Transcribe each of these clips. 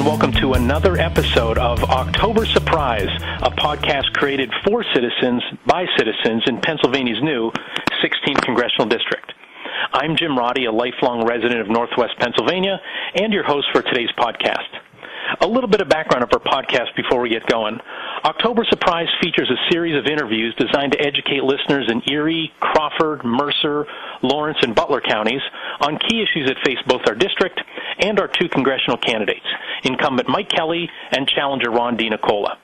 welcome to another episode of October Surprise, a podcast created for citizens, by citizens in Pennsylvania's new 16th Congressional District. I'm Jim Roddy, a lifelong resident of Northwest Pennsylvania, and your host for today's podcast. A little bit of background of our podcast before we get going. October Surprise features a series of interviews designed to educate listeners in Erie, Crawford, Mercer, Lawrence, and Butler Counties on key issues that face both our district and our two congressional candidates, incumbent Mike Kelly and challenger Ron DiNicola.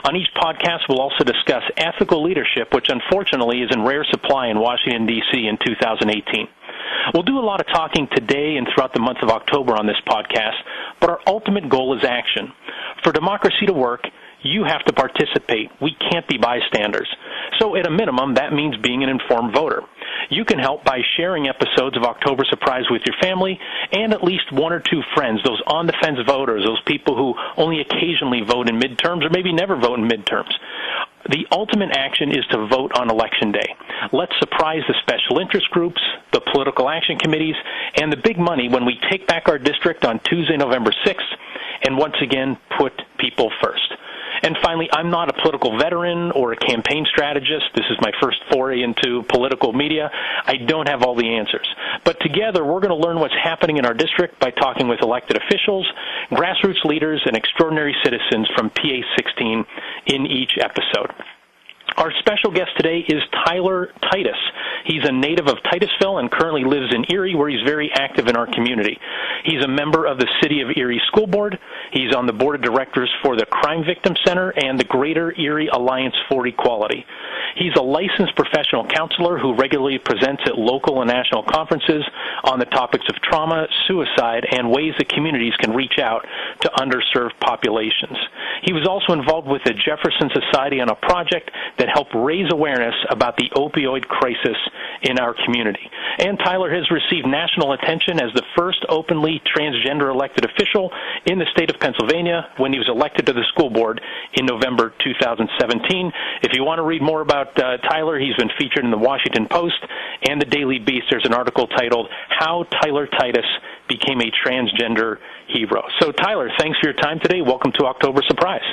On each podcast, we'll also discuss ethical leadership, which unfortunately is in rare supply in Washington, D.C. in 2018. We'll do a lot of talking today and throughout the month of October on this podcast, but our ultimate goal is action. For democracy to work, you have to participate. We can't be bystanders. So at a minimum, that means being an informed voter. You can help by sharing episodes of October Surprise with your family and at least one or two friends, those on-the-fence voters, those people who only occasionally vote in midterms or maybe never vote in midterms. The ultimate action is to vote on Election Day. Let's surprise the special interest groups, the political action committees, and the big money when we take back our district on Tuesday, November 6th, and once again put people first. And finally, I'm not a political veteran or a campaign strategist. This is my first foray into political media. I don't have all the answers. But together, we're going to learn what's happening in our district by talking with elected officials, grassroots leaders, and extraordinary citizens from PA 16 in each episode. Our special guest today is Titus. He's a native of Titusville and currently lives in Erie, where he's very active in our community. He's a member of the City of Erie School Board. He's on the board of directors for the Crime Victim Center and the Greater Erie Alliance for Equality. He's a licensed professional counselor who regularly presents at local and national conferences on the topics of trauma, suicide, and ways that communities can reach out to underserved populations. He was also involved with the Jefferson Society on a project that helped raise awareness about the opioid crisis in our community. And Tyler has received national attention as the first openly transgender elected official in the state of Pennsylvania when he was elected to the school board in November 2017. If you want to read more about Tyler, he's been featured in the Washington Post and the Daily Beast. There's an article titled, How Tyler Titus Became a Transgender Hero. So, Tyler, thanks for your time today. Welcome to October Surprise.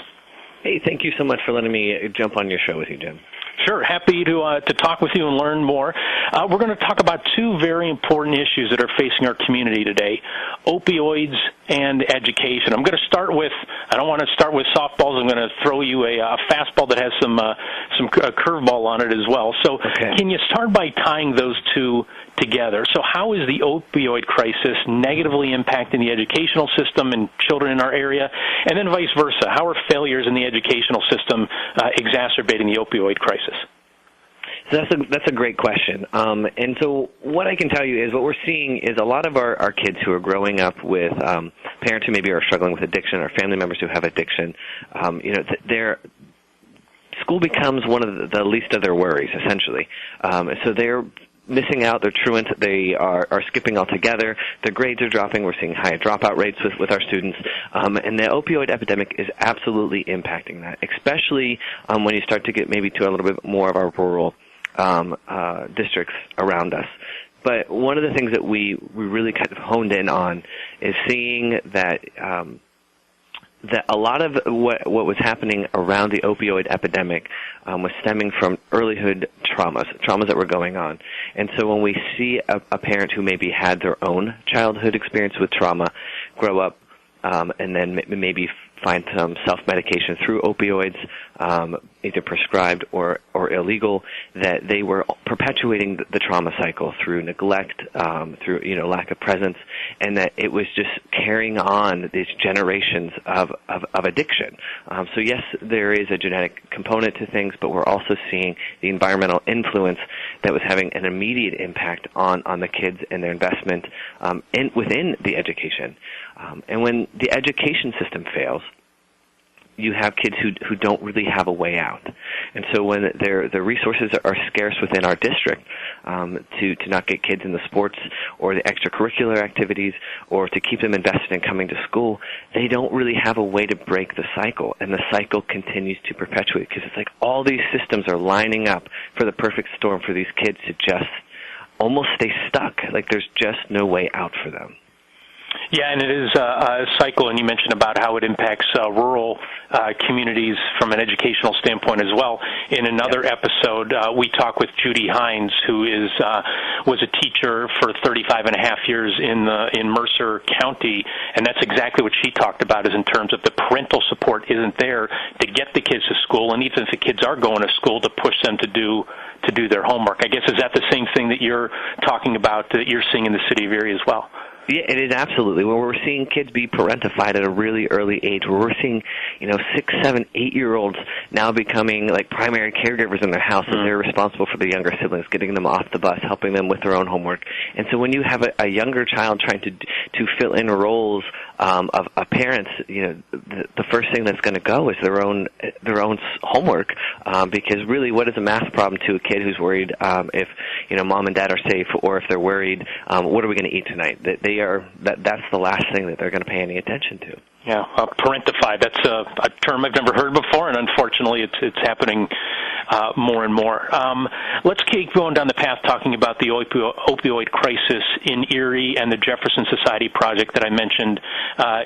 Hey, thank you so much for letting me jump on your show with you, Jim. Sure. Happy to talk with you and learn more. We're going to talk about two very important issues that are facing our community today, opioids and education. I'm going to start with, I don't want to start with softballs. I'm going to throw you a fastball that has some curveball on it as well. So Can you start by tying those two together? So how is the opioid crisis negatively impacting the educational system and children in our area? And then vice versa, how are failures in the educational system exacerbating the opioid crisis? So that's a great question. And so what I can tell you is what we're seeing is a lot of our kids who are growing up with parents who maybe are struggling with addiction or family members who have addiction, their school becomes one of the least of their worries, essentially. So they're missing out, they're truant, they are skipping altogether, their grades are dropping, we're seeing higher dropout rates with our students, and the opioid epidemic is absolutely impacting that, especially when you start to get maybe to a little bit more of our rural districts around us. But one of the things that we really kind of honed in on is seeing that a lot of what was happening around the opioid epidemic was stemming from earlyhood traumas that were going on. And so when we see a parent who maybe had their own childhood experience with trauma grow up and then maybe find some self-medication through opioids, either prescribed or illegal, that they were perpetuating the trauma cycle through neglect, through lack of presence, and that it was just carrying on these generations of addiction. So yes, there is a genetic component to things, but we're also seeing the environmental influence that was having an immediate impact on the kids and their investment within the education. And when the education system fails, you have kids who don't really have a way out. And so when the resources are scarce within our district to not get kids in the sports or the extracurricular activities or to keep them invested in coming to school, they don't really have a way to break the cycle. And the cycle continues to perpetuate because it's like all these systems are lining up for the perfect storm for these kids to just almost stay stuck. Like there's just no way out for them. Yeah, and it is a cycle, and you mentioned about how it impacts rural communities from an educational standpoint as well. In another episode, we talk with Judy Hines, who was a teacher for 35 and a half years in Mercer County, and that's exactly what she talked about, is in terms of the parental support isn't there to get the kids to school, and even if the kids are going to school, to push them to do their homework. I guess, is that the same thing that you're talking about, that you're seeing in the city of Erie as well? Yeah, it is absolutely. Where we're seeing kids be parentified at a really early age, where we're seeing, 6, 7, 8-year-olds now becoming like primary caregivers in their house, and they're responsible for the younger siblings, getting them off the bus, helping them with their own homework. And so when you have a younger child trying to fill in roles of parents, the first thing that's going to go is their own homework, because really, what is a math problem to a kid who's worried if mom and dad are safe, or if they're worried, what are we going to eat tonight? That's the last thing that they're going to pay any attention to. Yeah, parentified. That's a term I've never heard before, and unfortunately, it's happening more and more. Let's keep going down the path talking about the opioid crisis in Erie and the Jefferson Society project that I mentioned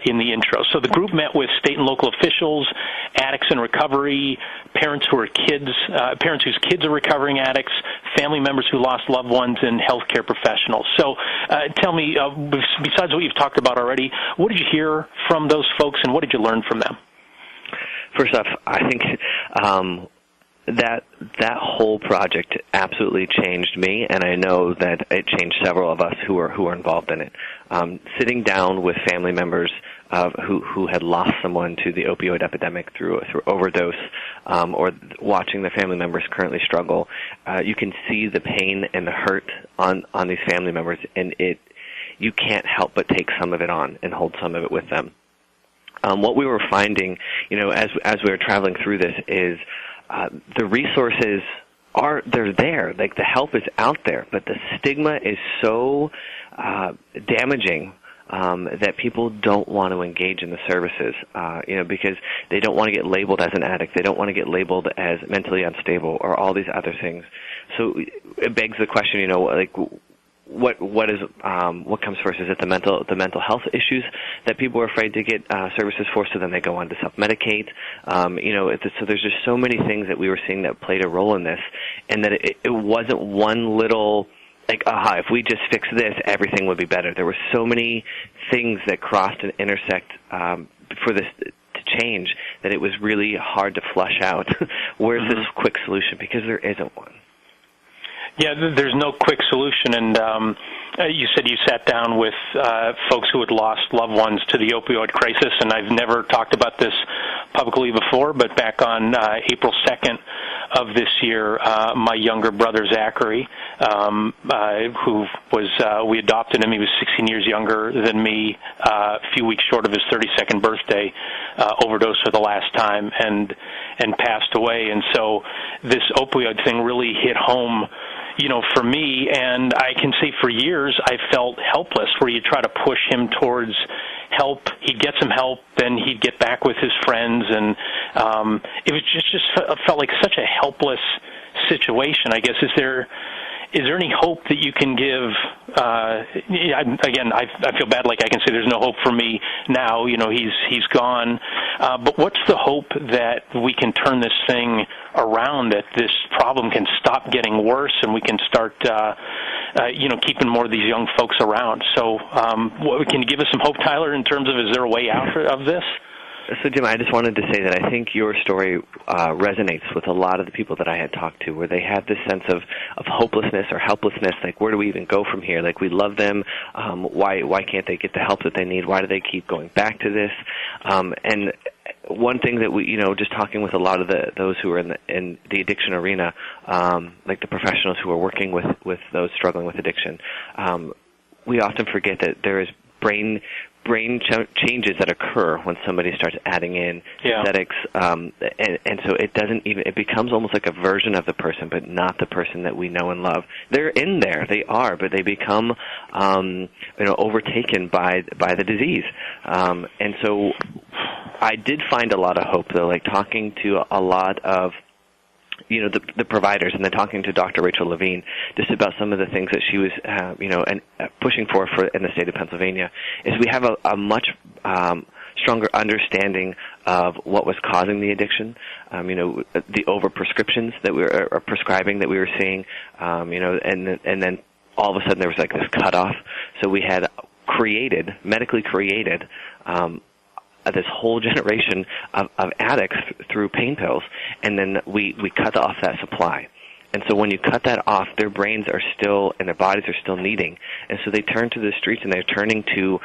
in the intro. So the group met with state and local officials, addicts in recovery, parents whose kids are recovering addicts, family members who lost loved ones, and healthcare professionals. So tell me, besides what you've talked about already, what did you hear from those folks, and what did you learn from them? First off, I think that whole project absolutely changed me, and I know that it changed several of us who are involved in it. Sitting down with family members who had lost someone to the opioid epidemic through overdose, or watching the family members currently struggle, you can see the pain and the hurt on these family members, and you can't help but take some of it on and hold some of it with them. What we were finding, as we were traveling through this, is the resources they're there. Like, the help is out there, but the stigma is so damaging that people don't want to engage in the services, because they don't want to get labeled as an addict. They don't want to get labeled as mentally unstable or all these other things. So it begs the question, what comes first? Is it the mental health issues that people are afraid to get services for, so then they go on to self-medicate? So there's just so many things that we were seeing that played a role in this, and that it wasn't one little, if we just fix this, everything would be better. There were so many things that crossed and intersect for this to change that it was really hard to flush out. Where's this quick solution? Because there isn't one. Yeah, there's no quick solution, and you said you sat down with folks who had lost loved ones to the opioid crisis, and I've never talked about this publicly before, but back on April 2nd of this year, my younger brother, Zachary, who was, we adopted him, he was 16 years younger than me, a few weeks short of his 32nd birthday, overdosed for the last time and passed away. And so this opioid thing really hit home, for me, and I can say for years I felt helpless, where you try to push him towards help, he'd get some help, then he'd get back with his friends, and it was just felt like such a helpless situation. I guess, is there any hope that you can give? Again, I feel bad, like I can say there's no hope for me now. He's gone. But what's the hope that we can turn this thing around, that this problem can stop getting worse, and we can start, keeping more of these young folks around? So, can you give us some hope, Tyler, in terms of, is there a way out of this? So, Jim, I just wanted to say that I think your story resonates with a lot of the people that I had talked to, where they have this sense of hopelessness or helplessness, like, where do we even go from here? Like, we love them. Why can't they get the help that they need? Why do they keep going back to this? And one thing that we, just talking with a lot of those who are in the addiction arena, like the professionals who are working with those struggling with addiction, we often forget that there is brain changes that occur when somebody starts adding in synthetics, and so it becomes almost like a version of the person, but not the person that we know and love. They're in there, they are, but they become overtaken by the disease, and so I did find a lot of hope, though, like talking to a lot of the providers, and then talking to Dr. Rachel Levine just about some of the things that she was, pushing for in the state of Pennsylvania, is we have a much stronger understanding of what was causing the addiction, the over-prescriptions that we were prescribing that we were seeing, and then all of a sudden there was like this cutoff. So we had medically created, this whole generation of addicts through pain pills, and then we cut off that supply. And so when you cut that off, their brains are still, and their bodies are still needing. And so they turn to the streets, and they're turning to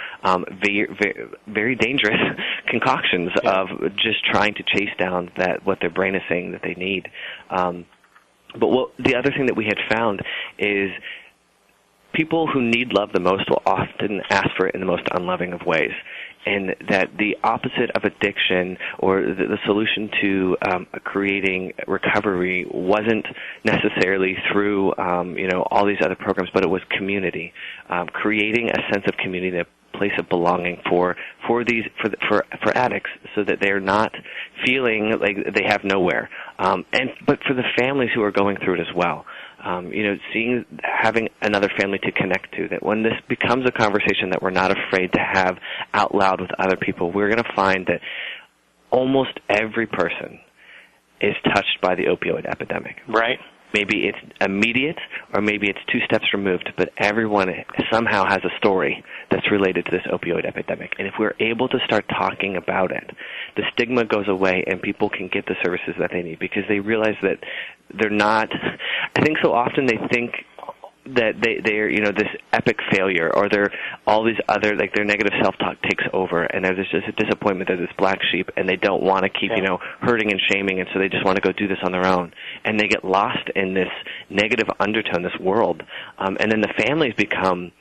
very, very, very dangerous concoctions of just trying to chase down what their brain is saying that they need. But the other thing that we had found is people who need love the most will often ask for it in the most unloving of ways. And that the opposite of addiction, or the solution to creating recovery, wasn't necessarily through all these other programs, but it was community, creating a sense of community, a place of belonging for addicts, so that they're not feeling like they have nowhere, but for the families who are going through it as well. Having another family to connect to, that when this becomes a conversation that we're not afraid to have out loud with other people, we're going to find that almost every person is touched by the opioid epidemic. Right. Maybe it's immediate, or maybe it's 2 steps removed, but everyone somehow has a story that's related to this opioid epidemic. And if we're able to start talking about it, the stigma goes away and people can get the services that they need, because they realize that they're not, I think so often they think that they're this epic failure, or they're all these other, like, their negative self-talk takes over, and there's just a disappointment, there's this black sheep, and they don't want to keep hurting and shaming, and so they just want to go do this on their own, and they get lost in this negative undertone, this world, and then the families become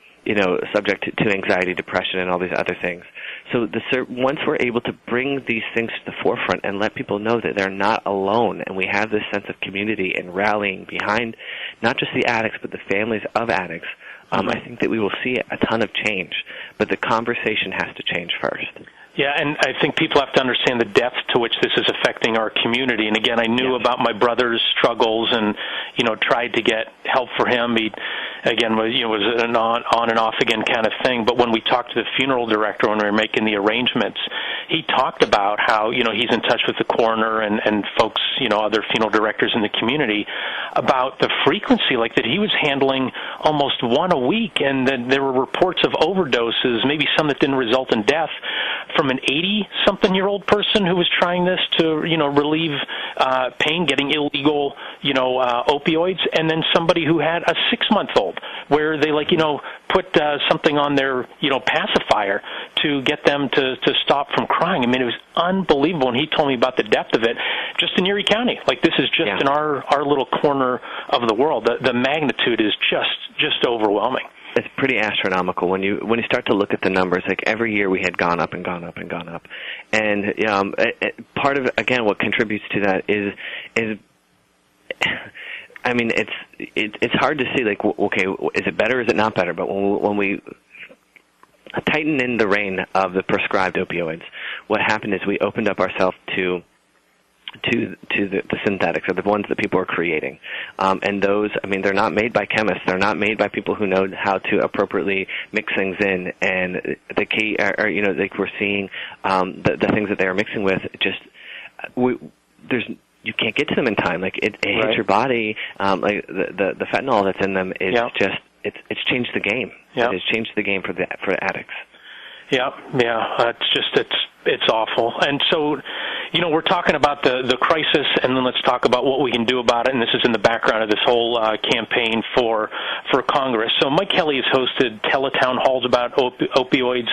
subject to anxiety, depression, and all these other things. So once we're able to bring these things to the forefront and let people know that they're not alone, and we have this sense of community and rallying behind not just the addicts but the families of addicts, I think that we will see a ton of change. But the conversation has to change first. Yeah, and I think people have to understand the depth to which this is affecting our community. And again, I knew about my brother's struggles, and tried to get help for him. He, again, was an on and off again kind of thing. But when we talked to the funeral director when we were making the arrangements, he talked about how he's in touch with the coroner and folks, other funeral directors in the community, about the frequency, like that he was handling almost one a week, and then there were reports of overdoses, maybe some that didn't result in death, from an 80-something-year-old person who was trying this to, relieve pain, getting illegal, opioids, and then somebody who had a 6-month-old, where they put something on their, pacifier to get them to stop from crying. I mean, it was unbelievable. And he told me about the depth of it just in Erie County. Like, this is just in our little corner of the world. The magnitude is just overwhelming. It's pretty astronomical when you start to look at the numbers. Like, every year we had gone up and gone up and gone up, and part of, again, what contributes to that is I mean, it's hard to see, like, okay, is it better, is it not better? But when we tighten in the rein of the prescribed opioids, what happened is we opened up ourselves to the synthetics, or the ones that people are creating. And those, I mean, they're not made by chemists. They're not made by people who know how to appropriately mix things in. And the key are like we're seeing the things that they are mixing with, you can't get to them in time. Like, it hits your body. Like the fentanyl that's in them is just, it's changed the game. It has changed the game for addicts. Yeah. It's awful. And so, we're talking about the crisis, and then let's talk about what we can do about it. And this is in the background of this whole campaign for Congress. So Mike Kelly has hosted teletown halls about opioids.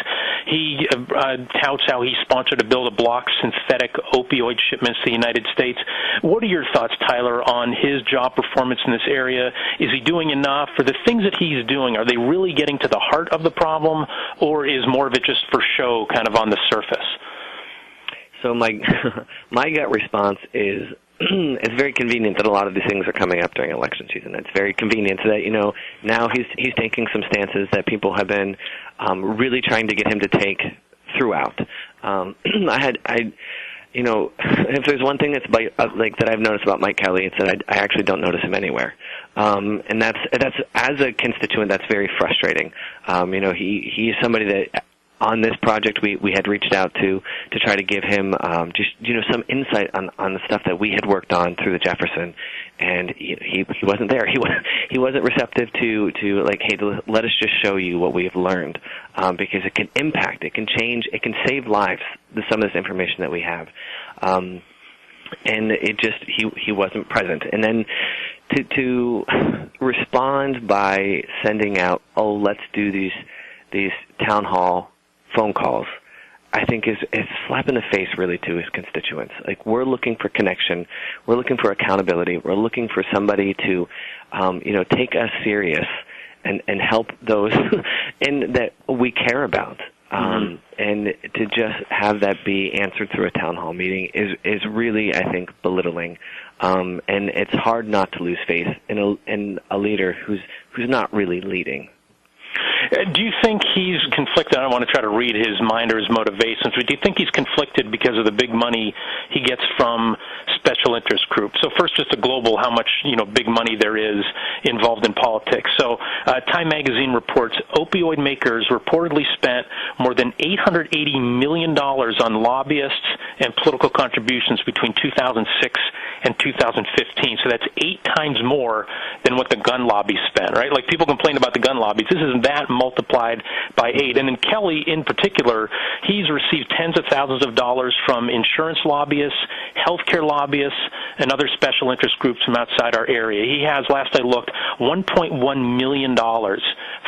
He touts how he sponsored a bill to block synthetic opioid shipments to the United States. What are your thoughts, Tyler, on his job performance in this area? Is he doing enough? For the things that he's doing, are they really getting to the heart of the problem, or is more of it just for show, kind of on the surface? So my gut response is it's very convenient that a lot of these things are coming up during election season. It's very convenient that now he's taking some stances that people have been really trying to get him to take throughout. if there's one thing that's that I've noticed about Mike Kelly, it's that I actually don't notice him anywhere, and that's as a constituent, that's very frustrating. He is somebody that on this project we had reached out to try to give him some insight on the stuff that we had worked on through the Jefferson, and he wasn't there. He wasn't receptive to like, hey, let us just show you what we have learned, because it can impact, it can change, it can save lives, some of this information that we have, and it just he wasn't present. And then to respond by sending out, let's do these town hall phone calls, I think is a slap in the face really to his constituents. Like, we're looking for connection, we're looking for accountability, we're looking for somebody to take us serious and help those and that we care about. And to just have that be answered through a town hall meeting is really, I think, belittling. And it's hard not to lose faith in a leader who's not really leading. Do you think he's conflicted? I don't want to try to read his mind or his motivations, but do you think he's conflicted because of the big money he gets from special interest groups? So first, just a global, how much big money there is involved in politics. So Time Magazine reports opioid makers reportedly spent more than $880 million on lobbyists and political contributions between 2006 and 2015. So that's 8 times more than what the gun lobby spent, right? Like, people complain about the gun lobbies. This is that multiplied by 8. And then Kelly, in particular, he's received tens of thousands of dollars from insurance lobbyists, healthcare lobbyists, and other special interest groups from outside our area. He has, last I looked, $1.1 million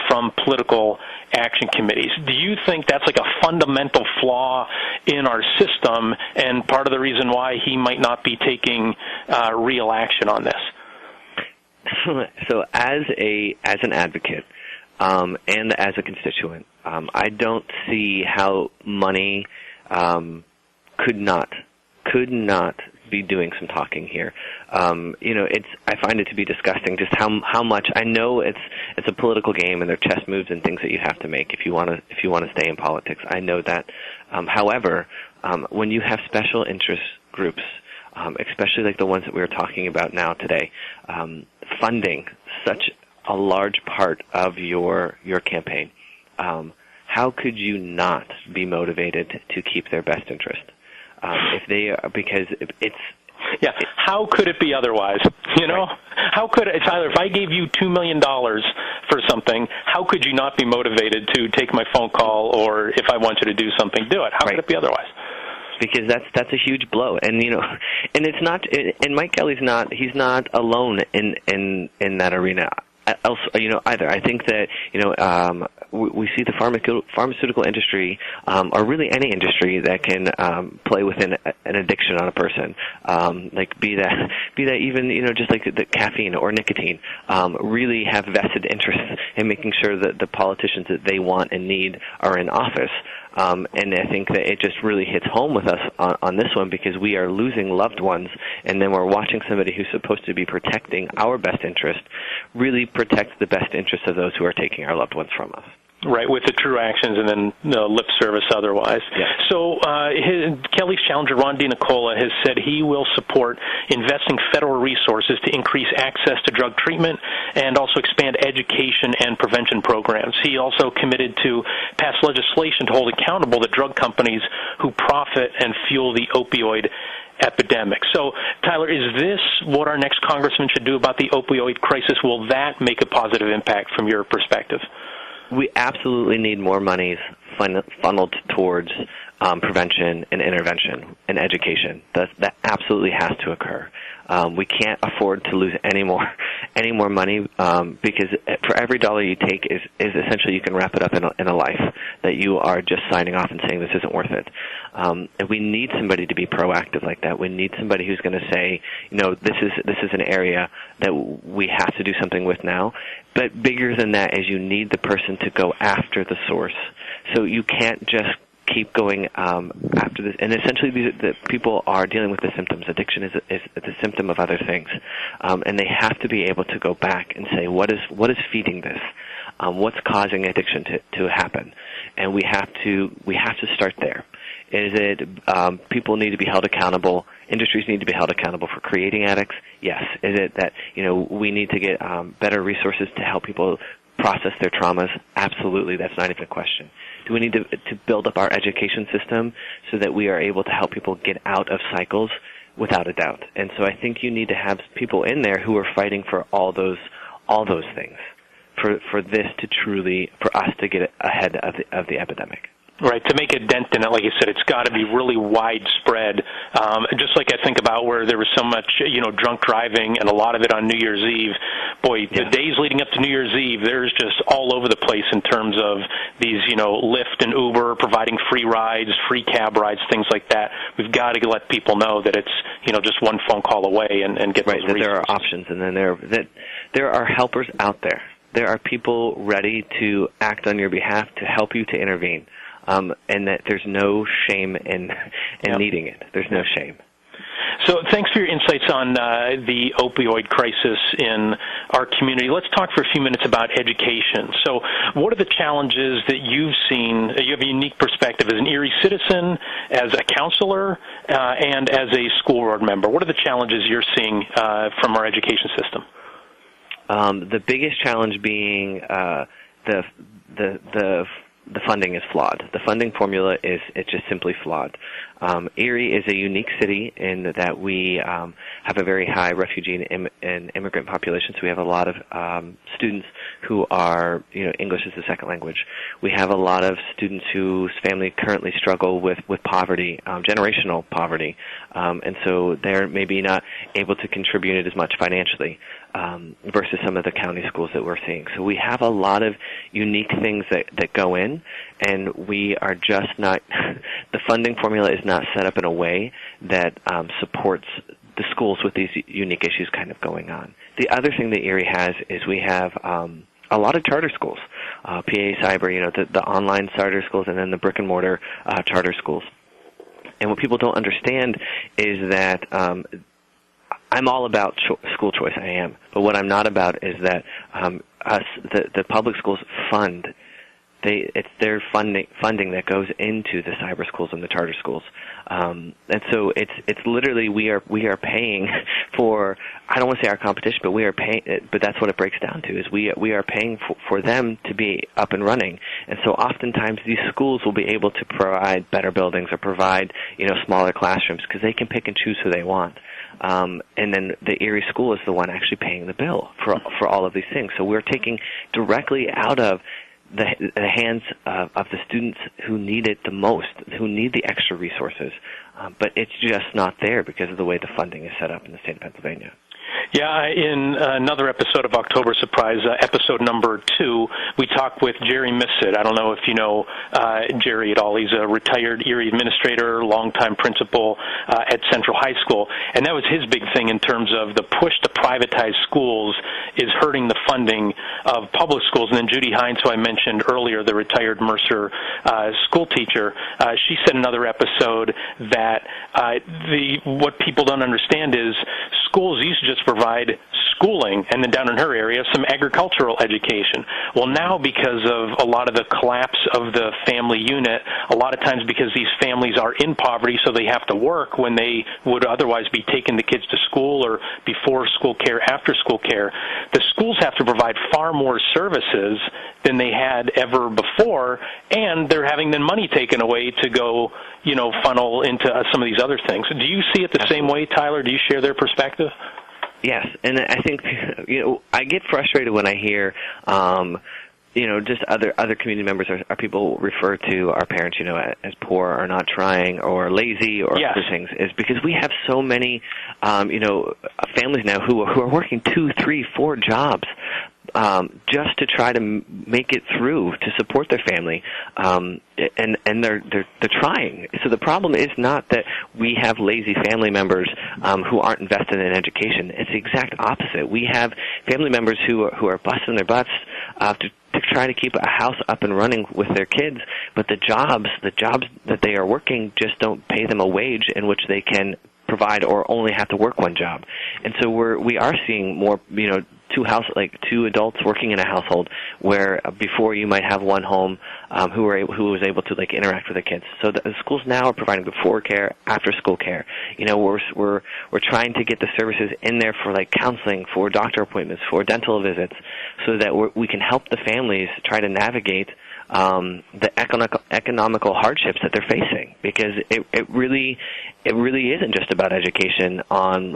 from political action committees. Do you think that's like a fundamental flaw in our system and part of the reason why he might not be taking real action on this? So as an advocate, and as a constituent, I don't see how money could not be doing some talking here. I find it to be disgusting just how much. I know it's a political game and there are chess moves and things that you have to make if you want to stay in politics. I know that. However, when you have special interest groups, especially like the ones that we were talking about now today, funding such a large part of your campaign, how could you not be motivated to keep their best interest? If they are, because it's how could it be otherwise? Right. How could Tyler? If I gave you $2 million for something, how could you not be motivated to take my phone call, or if I want you to do something, do it? How could it be otherwise? Because that's a huge blow, and and it's not. And Mike Kelly's not. He's not alone in that arena. Either. I think that we see the pharmaceutical industry, or really any industry that can play within an addiction on a person, like be that even just like the caffeine or nicotine, really have vested interests in making sure that the politicians that they want and need are in office. And I think that it just really hits home with us on this one, because we are losing loved ones, and then we're watching somebody who's supposed to be protecting our best interest really protect the best interest of those who are taking our loved ones from us. Right, with the true actions and then lip service otherwise. Yeah. So Kelly's challenger, Ron DiNicola, has said he will support investing federal resources to increase access to drug treatment and also expand education and prevention programs. He also committed to pass legislation to hold accountable the drug companies who profit and fuel the opioid epidemic. So, Tyler, is this what our next congressman should do about the opioid crisis? Will that make a positive impact from your perspective? We absolutely need more monies funneled towards prevention and intervention and education. That absolutely has to occur. We can't afford to lose any more money, because for every dollar you take is essentially you can wrap it up in a life that you are just signing off and saying this isn't worth it. And we need somebody to be proactive like that. We need somebody who's going to say, this is an area that we have to do something with now. But bigger than that is you need the person to go after the source. So you can't just keep going after this. And essentially, the people are dealing with the symptoms. Addiction is a symptom of other things, and they have to be able to go back and say, what is feeding this? What's causing addiction to happen? And we have to start there. Is it people need to be held accountable? Industries need to be held accountable for creating addicts? Yes. Is it that we need to get better resources to help people process their traumas? Absolutely. That's not even a question. Do we need to build up our education system so that we are able to help people get out of cycles? Without a doubt. And so I think you need to have people in there who are fighting for all those things, for this to truly, for us to get ahead of the epidemic. Right, to make a dent in it, like you said, it's got to be really widespread. Just like I think about where there was so much, drunk driving, and a lot of it on New Year's Eve. Boy, the days leading up to New Year's Eve, there's just all over the place in terms of these, Lyft and Uber providing free rides, free cab rides, things like that. We've got to let people know that it's, just one phone call away and get those resources. That there are options, and then there are helpers out there. There are people ready to act on your behalf to help you to intervene. And that there's no shame in needing it. There's no shame. So thanks for your insights on the opioid crisis in our community. Let's talk for a few minutes about education. So what are the challenges that you've seen? You have a unique perspective as an Erie citizen, as a counselor, and as a school board member. What are the challenges you're seeing from our education system? The biggest challenge being the funding is flawed. The funding formula it's just simply flawed. Erie is a unique city in that we have a very high refugee and immigrant population, so we have a lot of students who are, English as a second language. We have a lot of students whose family currently struggle with poverty, generational poverty, and so they're maybe not able to contribute as much financially versus some of the county schools that we're seeing. So we have a lot of unique things that go in, and we are just not, the funding formula is not set up in a way that supports the schools with these unique issues kind of going on. The other thing that Erie has is we have a lot of charter schools, PA Cyber, the online charter schools, and then the brick-and-mortar charter schools. And what people don't understand is that I'm all about school choice, I am. But what I'm not about is that the public schools fund. It's their funding that goes into the cyber schools and the charter schools, and so it's literally we are paying for, I don't want to say our competition, but we are paying. But that's what it breaks down to, is we are paying for them to be up and running, and so oftentimes these schools will be able to provide better buildings or provide smaller classrooms because they can pick and choose who they want. And then the Erie school is the one actually paying the bill for all of these things. So we're taking directly out of the hands of the students who need it the most, who need the extra resources. But it's just not there because of the way the funding is set up in the state of Pennsylvania. Yeah, in another episode of October Surprise, episode number 2, we talked with Jerry Missit. I don't know if you know Jerry at all. He's a retired Erie administrator, longtime principal at Central High School, and that was his big thing in terms of the push to privatize schools is hurting the funding of public schools. And then Judy Hines, who I mentioned earlier, the retired Mercer school teacher, she said in another episode that what people don't understand is schools used to just provide schooling, and then down in her area, some agricultural education. Well, now because of a lot of the collapse of the family unit, a lot of times because these families are in poverty, so they have to work when they would otherwise be taking the kids to school or before school care, after school care, the schools have to provide far more services than they had ever before, and they're having the money taken away to go, funnel into some of these other things. Do you see it the same way, Tyler? Do you share their perspective? Yes, and I think I get frustrated when I hear just other community members or people refer to our parents as poor or not trying or lazy or other things, is because we have so many families now who are working 2, 3, 4 jobs just to try to make it through to support their family, and they're trying. So the problem is not that we have lazy family members who aren't invested in education. It's the exact opposite. We have family members who are busting their butts to try to keep a house up and running with their kids, but the jobs that they are working just don't pay them a wage in which they can provide or only have to work one job. And so we are seeing more, two adults working in a household where before you might have one home who was able to interact with the kids. So the schools now are providing before care, after school care. We're trying to get the services in there for counseling, for doctor appointments, for dental visits, so that we can help the families try to navigate the economical hardships that they're facing, because it really isn't just about education on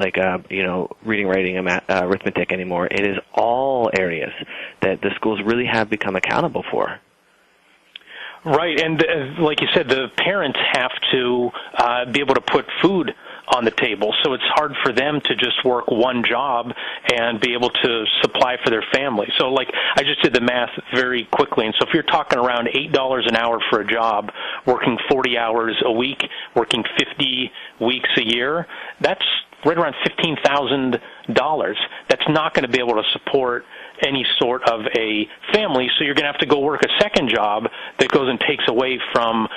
reading, writing, arithmetic anymore. It is all areas that the schools really have become accountable for. Right, and like you said, the parents have to be able to put food on the table, so it's hard for them to just work one job and be able to supply for their family. So I just did the math very quickly, and so if you're talking around $8 an hour for a job, working 40 hours a week, working 50 weeks a year, that's right around $15,000. That's not going to be able to support any sort of a family, so you're going to have to go work a second job that goes and takes away from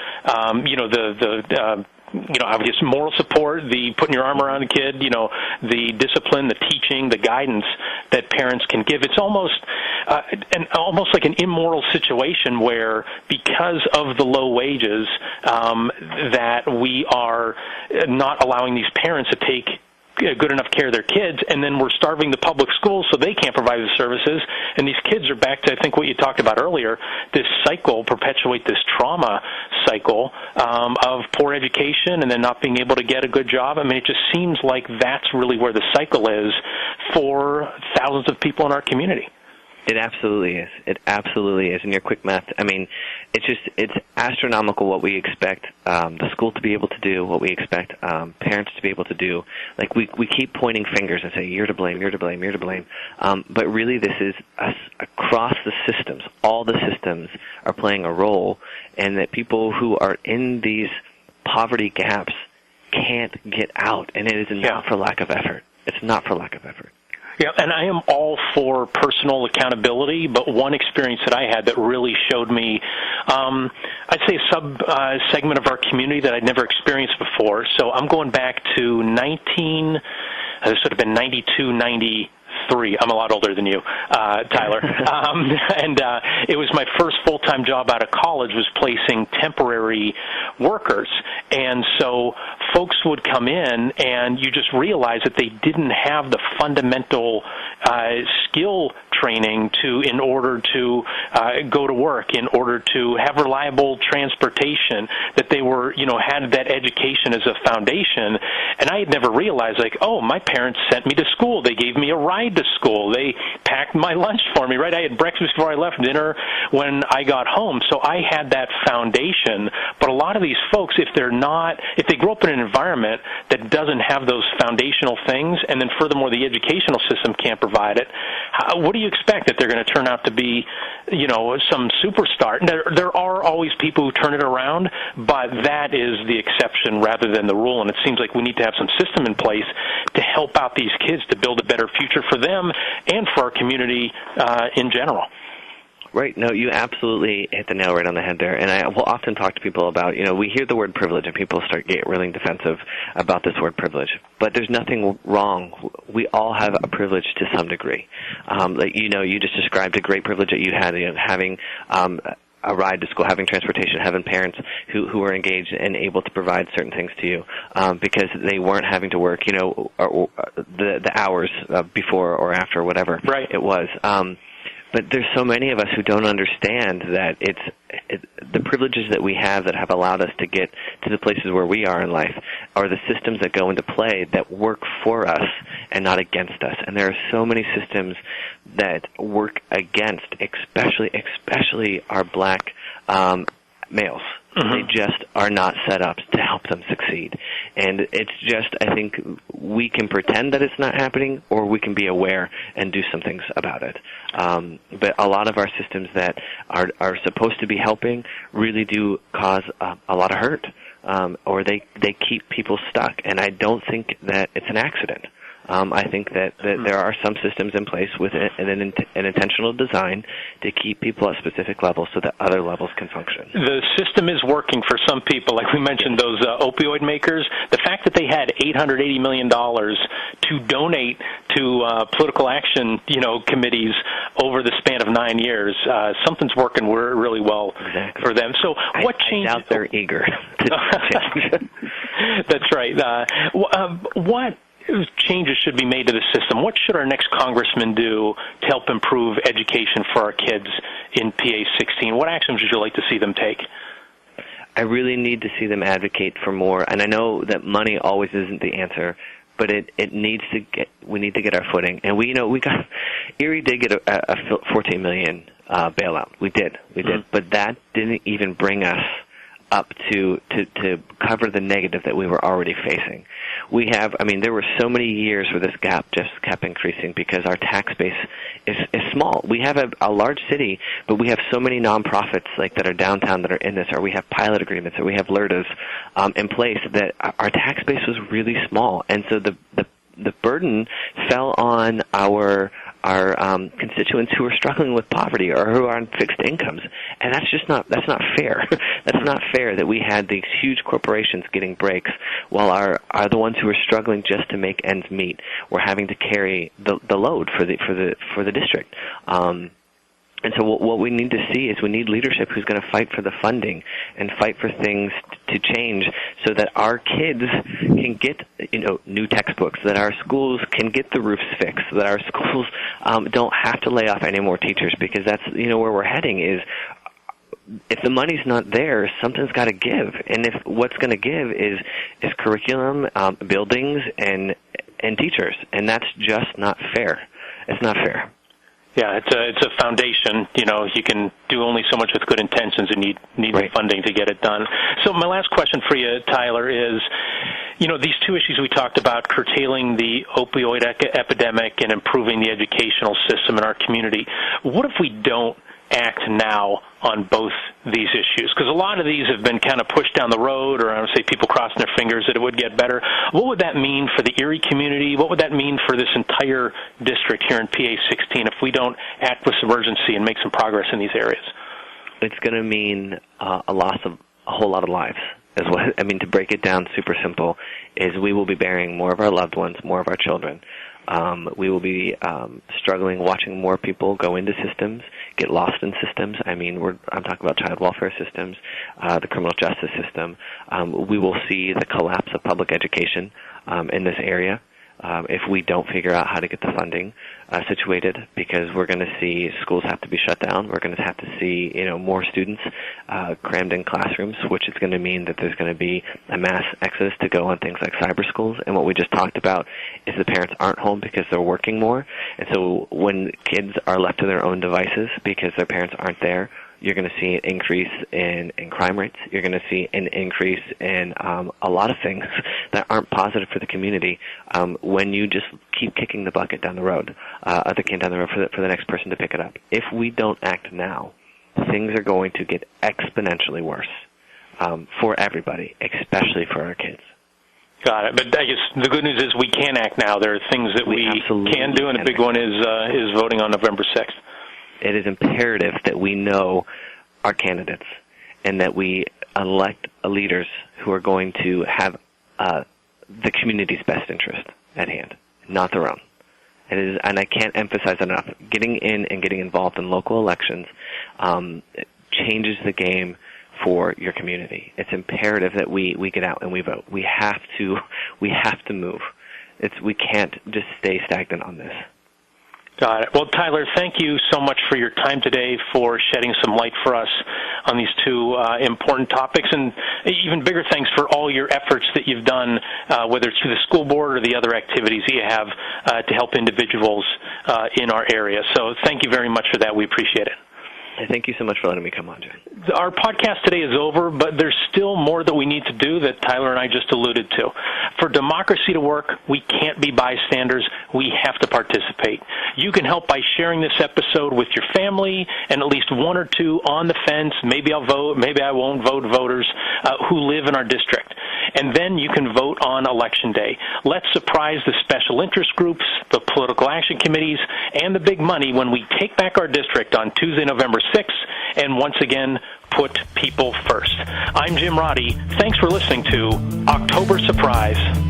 obvious moral support, the putting your arm around the kid, the discipline, the teaching, the guidance that parents can give. It's almost like an immoral situation where, because of the low wages, that we are not allowing these parents to take good enough care of their kids, and then we're starving the public schools so they can't provide the services, and these kids are back to, I think, what you talked about earlier, this cycle, perpetuate this trauma cycle of poor education and then not being able to get a good job. I mean, it just seems like that's really where the cycle is for thousands of people in our community. It absolutely is. It absolutely is. And your quick math, I mean, it's astronomical what we expect the school to be able to do, what we expect parents to be able to do. We keep pointing fingers and say, you're to blame, you're to blame, you're to blame. But really this is across the systems. All the systems are playing a role, and that people who are in these poverty gaps can't get out. And it is not for lack of effort. It's not for lack of effort. Yeah, and I am all for personal accountability, but one experience that I had that really showed me, I'd say a segment of our community that I'd never experienced before. So I'm going back to this would have been 92, 93. I'm a lot older than you, Tyler. And it was my first full-time job out of college, was placing temporary workers. And so folks would come in, and you just realize that they didn't have the fundamental skill training in order to go to work, in order to have reliable transportation, that they were, had that education as a foundation. And I had never realized, my parents sent me to school. They gave me a ride to school. They packed my lunch for me, right? I had breakfast before I left, dinner when I got home. So I had that foundation. But a lot of these folks, if they grow up in an environment that doesn't have those foundational things, and then furthermore the educational system can't provide it, what do you expect? That they're going to turn out to be, some superstar? There are always people who turn it around, but that is the exception rather than the rule. And it seems like we need to have some system in place to help out these kids to build a better future for them and for our community in general. Right. No, you absolutely hit the nail right on the head there. And I will often talk to people about, we hear the word privilege and people get really defensive about this word privilege. But there's nothing wrong. We all have a privilege to some degree. You just described a great privilege that you had, having a ride to school, having transportation, having parents who were engaged and able to provide certain things to you because they weren't having to work, or the hours before or after, whatever it was. But there's so many of us who don't understand that the privileges that we have that have allowed us to get to the places where we are in life are the systems that go into play that work for us and not against us. And there are so many systems that work against, especially our black males. Mm-hmm. They just are not set up to help them succeed. And it's just, I think, we can pretend that it's not happening, or we can be aware and do some things about it. But a lot of our systems that are supposed to be helping really do cause a lot of hurt, or they keep people stuck. And I don't think that it's an accident. I think that there are some systems in place with an intentional design to keep people at specific levels so that other levels can function. The system is working for some people, like we mentioned, those opioid makers. The fact that they had $880 million to donate to political action, committees over the span of 9 years, something's working really well for them. So what changes? I doubt they're eager to change. That's right. What changes should be made to the system? What should our next congressman do to help improve education for our kids in PA 16? What actions would you like to see them take? I really need to see them advocate for more, and I know that money always isn't the answer, but we need to get our footing. And Erie did get a $14 million bailout. We did, but that didn't even bring us up to cover the negative that we were already facing. There were so many years where this gap just kept increasing because our tax base is small. We have a large city, but we have so many nonprofits that are downtown that are in this, or we have pilot agreements, or we have LERTAs in place that our tax base was really small, and so the burden fell on our constituents who are struggling with poverty or who are on fixed incomes, and that's not fair. That's not fair that we had these huge corporations getting breaks while are the ones who are struggling just to make ends meet. We're having to carry the load for the district. And so what we need to see is we need leadership who's going to fight for the funding and fight for things to change so that our kids can get new textbooks, that our schools can get the roofs fixed, that our schools don't have to lay off any more teachers, because that's where we're heading is if the money's not there, something's got to give. And if what's going to give is curriculum, buildings, and teachers, and that's just not fair. It's not fair. Yeah, it's a foundation. You can do only so much with good intentions, and need the funding to get it done. So my last question for you, Tyler, is, these two issues we talked about, curtailing the opioid epidemic and improving the educational system in our community. What if we don't act now on both these issues? Because a lot of these have been kind of pushed down the road, or I would say people crossing their fingers that it would get better. What would that mean for the Erie community? What would that mean for this entire district here in PA 16 if we don't act with urgency and make some progress in these areas? It's going to mean a loss of a whole lot of lives. To break it down super simple, is we will be burying more of our loved ones, more of our children. We will be struggling watching more people go into systems, get lost in systems. I'm talking about child welfare systems, the criminal justice system. We will see the collapse of public education in this area if we don't figure out how to get the funding situated, because we're going to see schools have to be shut down. We're going to have to see more students crammed in classrooms, which is going to mean that there's going to be a mass exodus to go on things like cyber schools. And what we just talked about is the parents aren't home because they're working more. And so when kids are left to their own devices because their parents aren't there, you're going to see an increase in crime rates. You're going to see an increase in a lot of things that aren't positive for the community when you just keep kicking the bucket down the road, the can down the road for the next person to pick it up. If we don't act now, things are going to get exponentially worse for everybody, especially for our kids. Got it. But I guess the good news is we can act now. There are things that we can do, and the big one is voting on November 6th. It is imperative that we know our candidates and that we elect leaders who are going to have the community's best interest at hand, not their own. And I can't emphasize enough, getting in and getting involved in local elections changes the game for your community. It's imperative that we get out and we vote. We have to move. We can't just stay stagnant on this. Got it. Well, Tyler, thank you so much for your time today, for shedding some light for us on these two important topics, and even bigger thanks for all your efforts that you've done, whether it's through the school board or the other activities that you have to help individuals in our area. So thank you very much for that. We appreciate it. Thank you so much for letting me come on, Jay. Our podcast today is over, but there's still more that we need to do that Tyler and I just alluded to. For democracy to work, we can't be bystanders. We have to participate. You can help by sharing this episode with your family and at least one or two on the fence, maybe I'll vote, maybe I won't vote voters who live in our district. and then you can vote on Election Day. Let's surprise the special interest groups, the political action committees, and the big money when we take back our district on Tuesday, November 6th, and once again, put people first. I'm Jim Roddy. Thanks for listening to October Surprise.